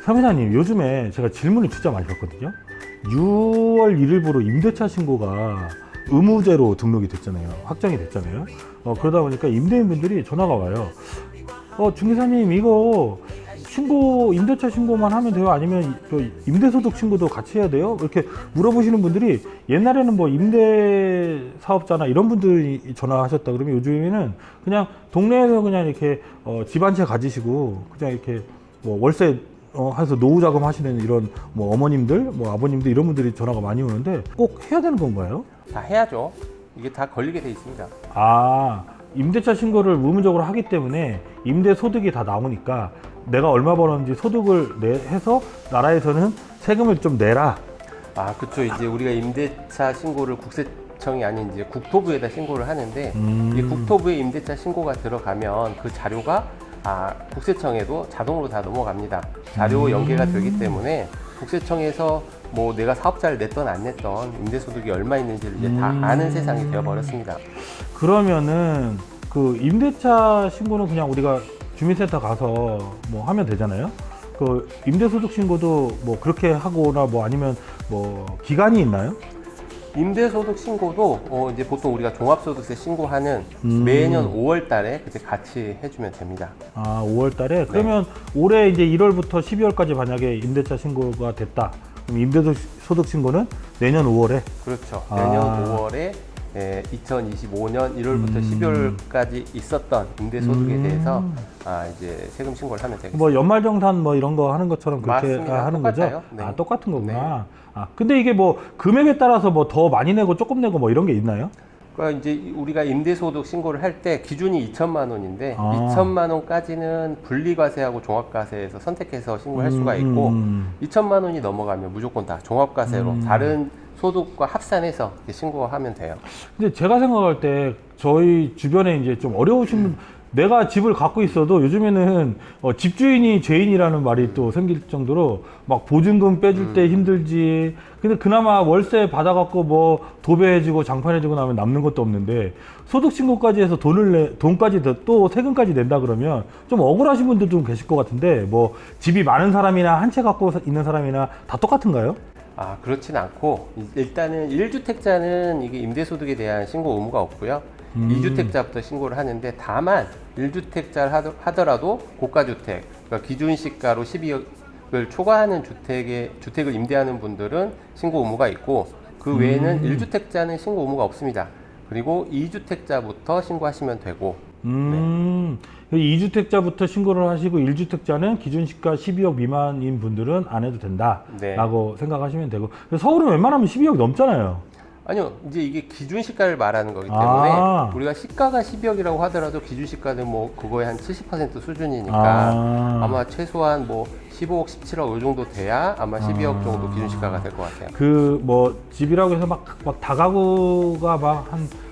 사무장님, 요즘에 제가 질문을 진짜 많이 받거든요. 6월 1일부로 임대차 신고가 의무제로 등록이 됐잖아요. 확정이 됐잖아요. 그러다 보니까 임대인분들이 전화가 와요. 중개사님, 이거 임대차 신고만 하면 돼요? 아니면 임대소득 신고도 같이 해야 돼요? 이렇게 물어보시는 분들이, 옛날에는 뭐 임대 사업자나 이런 분들이 전화하셨다 그러면 요즘에는 그냥 동네에서 그냥 이렇게 집 한 채 가지시고 그냥 이렇게 뭐 월세 해서 노후 자금 하시는 이런 뭐 어머님들, 뭐 아버님들 이런 분들이 전화가 많이 오는데 꼭 해야 되는 건가요? 다 해야죠. 이게 다 걸리게 돼 있습니다. 임대차 신고를 의무적으로 하기 때문에 임대 소득이 다 나오니까 내가 얼마 벌었는지 소득을 해서 나라에서는 세금을 좀 내라. 그렇죠. 이제 우리가 임대차 신고를 국세청이 아닌 이제 국토부에다 신고를 하는데, 이 국토부에 임대차 신고가 들어가면 그 자료가 국세청에도 자동으로 다 넘어갑니다. 자료 연계가 되기 때문에 국세청에서 뭐 내가 사업자를 냈던 안 냈던 임대소득이 얼마 있는지를 이제 다 아는 세상이 되어버렸습니다. 그러면은 그 임대차 신고는 그냥 우리가 주민센터 가서 뭐 하면 되잖아요. 그 임대소득 신고도 뭐 그렇게 하거나 뭐 아니면 뭐 기간이 있나요? 임대소득 신고도 이제 보통 우리가 종합소득세 신고하는 매년 5월 달에 그때 같이 해주면 됩니다. 5월 달에? 그러면 올해 이제 1월부터 12월까지 만약에 임대차 신고가 됐다. 그럼 임대소득 신고는 내년 5월에? 그렇죠. 내년 5월에 2025년 1월부터 12월까지 있었던 임대소득에 대해서 이제 세금 신고를 하면 되겠습니다. 뭐 연말정산 뭐 이런 거 하는 것처럼 그렇게 맞습니다. 하는 똑같아요. 거죠? 네. 똑같은 거구나. 근데 이게 뭐 금액에 따라서 뭐 더 많이 내고 조금 내고 뭐 이런 게 있나요? 그러니까 이제 우리가 임대소득 신고를 할 때 기준이 2천만 원인데 2천만 원까지는 분리과세하고 종합과세에서 선택해서 신고할 수가 있고 2천만 원이 넘어가면 무조건 다 종합과세로 다른 소득과 합산해서 신고하면 돼요. 근데 제가 생각할 때 저희 주변에 이제 좀 어려우신 분, 내가 집을 갖고 있어도 요즘에는 집주인이 죄인이라는 말이 또 생길 정도로 막 보증금 빼줄 때 힘들지. 근데 그나마 월세 받아갖고 뭐 도배해주고 장판해주고 나면 남는 것도 없는데 소득신고까지 해서 돈까지 또 세금까지 낸다 그러면 좀 억울하신 분들 좀 계실 것 같은데, 뭐 집이 많은 사람이나 한 채 갖고 있는 사람이나 다 똑같은가요? 그렇진 않고, 일단은 1주택자는 이게 임대소득에 대한 신고 의무가 없고요. 2주택자부터 신고를 하는데, 다만 1주택자를 하더라도 고가주택, 그러니까 기준시가로 12억을 초과하는 주택을 임대하는 분들은 신고 의무가 있고, 그 외에는 1주택자는 신고 의무가 없습니다. 그리고 2주택자부터 신고하시면 되고. 2주택자부터 신고를 하시고 1주택자는 기준시가 12억 미만인 분들은 안 해도 된다라고 생각하시면 되고, 서울은 웬만하면 12억 넘잖아요. 아니요, 이제 이게 기준시가를 말하는 거기 때문에 우리가 시가가 12억이라고 하더라도 기준시가는 뭐 그거의 한 70% 수준이니까 아마 최소한 뭐 15억, 17억 이 정도 돼야 아마 12억 정도 기준시가가 될 것 같아요. 그 뭐 집이라고 해서 막 다가구가 막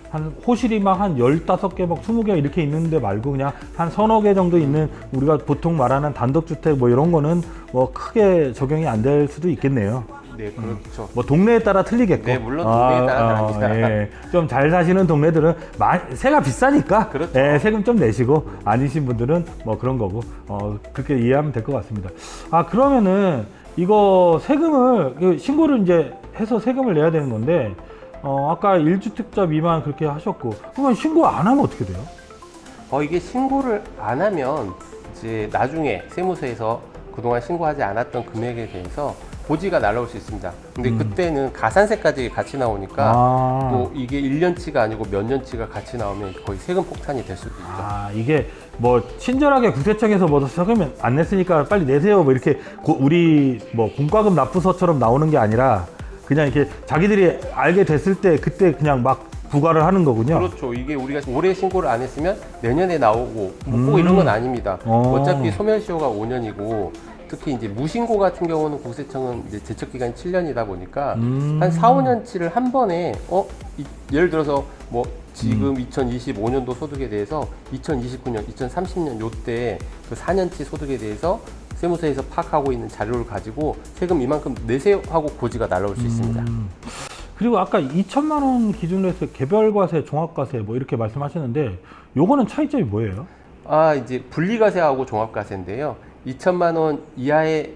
한 호실이 막 한 15개, 막 20개 이렇게 있는데 말고 그냥 한 서너 개 정도 있는 우리가 보통 말하는 단독주택 뭐 이런 거는 뭐 크게 적용이 안 될 수도 있겠네요. 네, 그렇죠. 뭐 동네에 따라 틀리겠고. 네, 물론 동네에 따라 다릅니다. 예. 좀 잘 사시는 동네들은 세가 비싸니까 그렇죠. 세금 좀 내시고, 아니신 분들은 뭐 그런 거고 그렇게 이해하면 될 것 같습니다. 그러면은 이거 세금을 신고를 이제 해서 세금을 내야 되는 건데, 아까 1주택자 미만 그렇게 하셨고, 그러면 신고 안 하면 어떻게 돼요? 이게 신고를 안 하면 이제 나중에 세무서에서 그동안 신고하지 않았던 금액에 대해서 고지가 날라올 수 있습니다. 근데 그때는 가산세까지 같이 나오니까 또 이게 1년치가 아니고 몇 년치가 같이 나오면 거의 세금 폭탄이 될 수도 있죠. 이게 뭐 친절하게 국세청에서 뭐 세금 안 냈으니까 빨리 내세요 뭐 이렇게 우리 뭐 공과금 납부서처럼 나오는 게 아니라 그냥 이렇게 자기들이 알게 됐을 때 그때 그냥 막 부과를 하는 거군요. 그렇죠. 이게 우리가 올해 신고를 안 했으면 내년에 나오고 꼭 이런 건 아닙니다. 어차피 소멸시효가 5년이고, 특히 이제 무신고 같은 경우는 국세청은 이제 제척기간이 7년이다 보니까 한 4, 5년치를 한 번에 예를 들어서 뭐 지금 2025년도 소득에 대해서 2029년, 2030년 요때 그 4년치 소득에 대해서 세무서에서 파악하고 있는 자료를 가지고 세금 이만큼 내세요 하고 고지가 날라올 수 있습니다. 그리고 아까 2천만 원 기준으로 해서 개별과세, 종합과세 뭐 이렇게 말씀하셨는데, 요거는 차이점이 뭐예요? 이제 분리과세하고 종합과세인데요. 2천만 원 이하의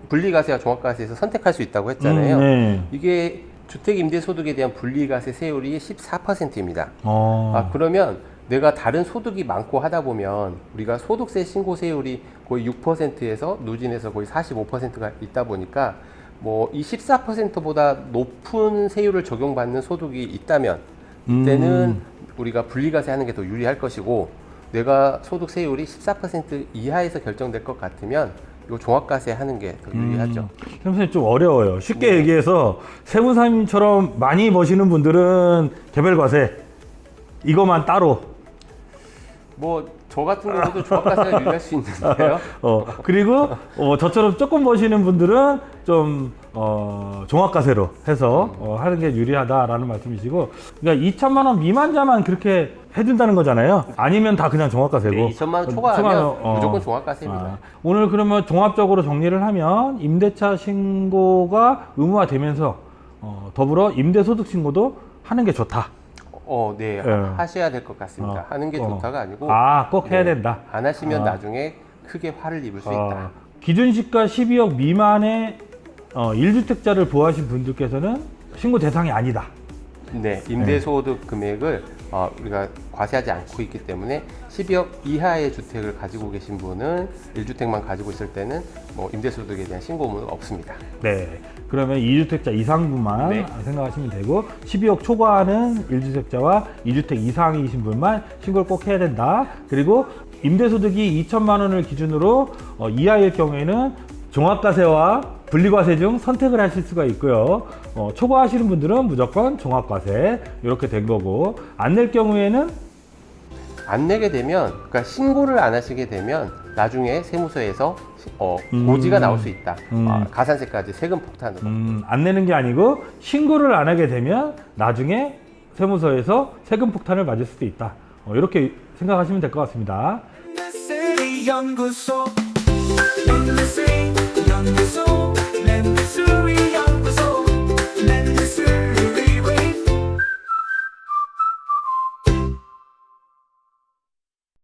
분리과세와 종합과세에서 선택할 수 있다고 했잖아요. 네. 이게 주택임대소득에 대한 분리과세 세율이 14%입니다. 어. 그러면 내가 다른 소득이 많고 하다 보면 우리가 소득세 신고 세율이 거의 6%에서 누진해서 거의 45%가 있다 보니까 뭐 이 14%보다 높은 세율을 적용받는 소득이 있다면 이때는 우리가 분리과세 하는 게 더 유리할 것이고, 내가 소득 세율이 14% 이하에서 결정될 것 같으면 이거 종합과세 하는 게 더 유리하죠. 선생님 좀 어려워요. 쉽게 얘기해서 세무사님처럼 많이 버시는 분들은 개별과세 이거만 따로. 뭐 저 같은 경우도 종합과세가 유리할 수 있는데요. 그리고 저처럼 조금 버시는 분들은 좀 종합과세로 해서 하는 게 유리하다라는 말씀이시고, 그러니까 2천만 원 미만자만 그렇게 해준다는 거잖아요. 아니면 다 그냥 종합과세고. 네, 2천만 원 초과하면 무조건 종합과세입니다. 오늘 그러면 종합적으로 정리를 하면 임대차 신고가 의무화되면서 더불어 임대소득 신고도 하는 게 좋다. 네, 하셔야 될 것 같습니다. 하는 게 좋다가 아니고 꼭 해야 된다. 안 하시면 나중에 크게 화를 입을 수 있다. 기준시가 12억 미만의 1주택자를 보유하신 분들께서는 신고 대상이 아니다. 네, 임대소득 금액을 우리가 과세하지 않고 있기 때문에 12억 이하의 주택을 가지고 계신 분은 1주택만 가지고 있을 때는 뭐 임대소득에 대한 신고 의무는 없습니다. 네, 그러면 2주택자 이상분만 네. 생각하시면 되고, 12억 초과하는 1주택자와 2주택 이상이신 분만 신고를 꼭 해야 된다. 그리고 임대소득이 2천만 원을 기준으로 이하일 경우에는 종합과세와 분리과세 중 선택을 하실 수가 있고요. 초과하시는 분들은 무조건 종합과세 이렇게 된 거고, 안 낼 경우에는 안 내게 되면, 그러니까 신고를 안 하시게 되면 나중에 세무서에서 고지가 나올 수 있다. 가산세까지 세금 폭탄으로. 안 내는 게 아니고 신고를 안 하게 되면 나중에 세무서에서 세금 폭탄을 맞을 수도 있다. 이렇게 생각하시면 될 것 같습니다. 연구소 연구소 연구소 연구소